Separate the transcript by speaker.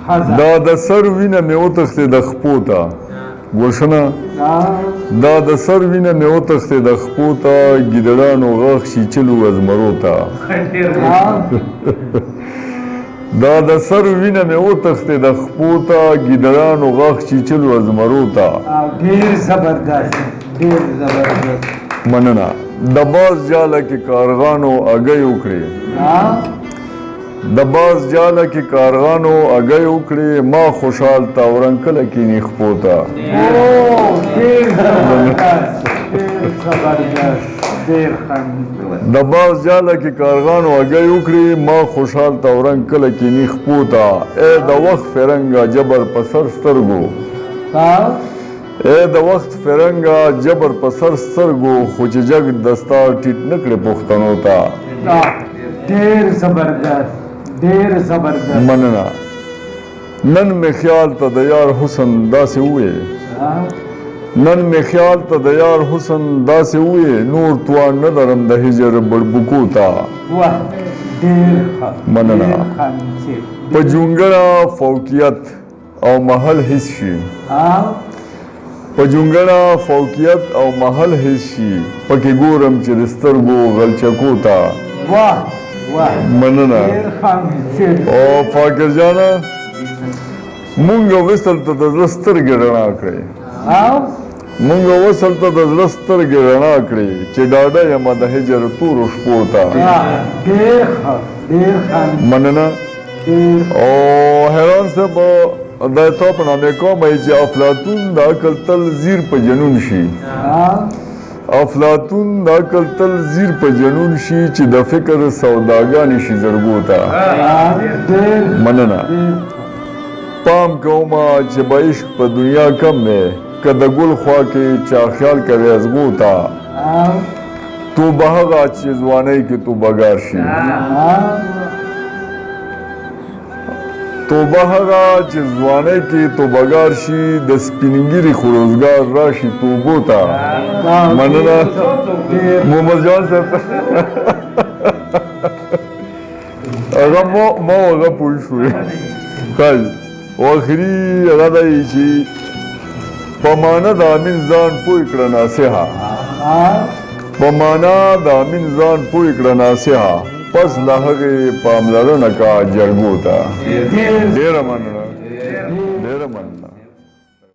Speaker 1: دا د سر وینه مې وتښتې د خپو ته ګوښنه دا د سر وینه مې وتښتې د خپو ته ګیدړانو غاښ چیچلو وزمرو ته دا د سر وینه مې وتښتې د خپو ته ګیدړانو غاښ چیچلو وزمرو ته
Speaker 2: ډېر زبردست ډېر زبردست
Speaker 1: مننه د باز جاله کې کارغانو اګۍ وکړې د باز جاله کې کارغانو اګۍ وکړې ما خوشحال تاورن کله کینې خپو ته د باز جاله کې کارغانو اګۍ وکړې ما خوشحال تاورن کله کینې خپو ته ای د وخت فرنګه جبر په سر سترګو ای د وخت فرنګه جبر په سر سترګو خو چې جګ دستا ټیټ نه کړې پښتنو ته
Speaker 2: ډېر زبردست ډېر زبردست
Speaker 1: مننه نن مې خیال ته د یار حسن داسې ووې نن مې خیال ته د یار حسن داسې ووې نور توان نه لرم د هجر بړبوکو ته مننه په جونګړه فوقیت او محل حس شي په جونګړه فوقیت او محل حس شي پکې ګورم چې د سترګو غلچکو ته مننه او فاکر جانا مونږ وصل ته د زړه سترګې رڼا کړې مونږ وصل ته د زړه سترګې رڼا کړې چې ډاډه یم د هجر تورو شپو ته مننه او حیران صاحب دا تو په نامې کوم چې افلاطون د عقل تل زیر په جنون شي افلاطون د عقل تل زیر په جنون شي چې د فکر سوداګانې شي زړګو ته مننه پام کومه چې به عشق په دنیا کم دی که د ګل خوا کې چا خیال کوي ازغو ته توبه هغه چې ځوانۍ کې توبهګار شي توبه هغه چې ځوانۍ کې توبهګار شي د سپینګیري خو روزګار راشي توبو ته مننه محمد جان صاحب هغه ما هغه پوه شوې ښایي او آخري هغه دی چې په معنا د امین ځان پوه کړه ناصحه په معنا د امین ځان پوه کړه ناصحه پس له هغې پاملرنه کا جرګو ته ډېره مننه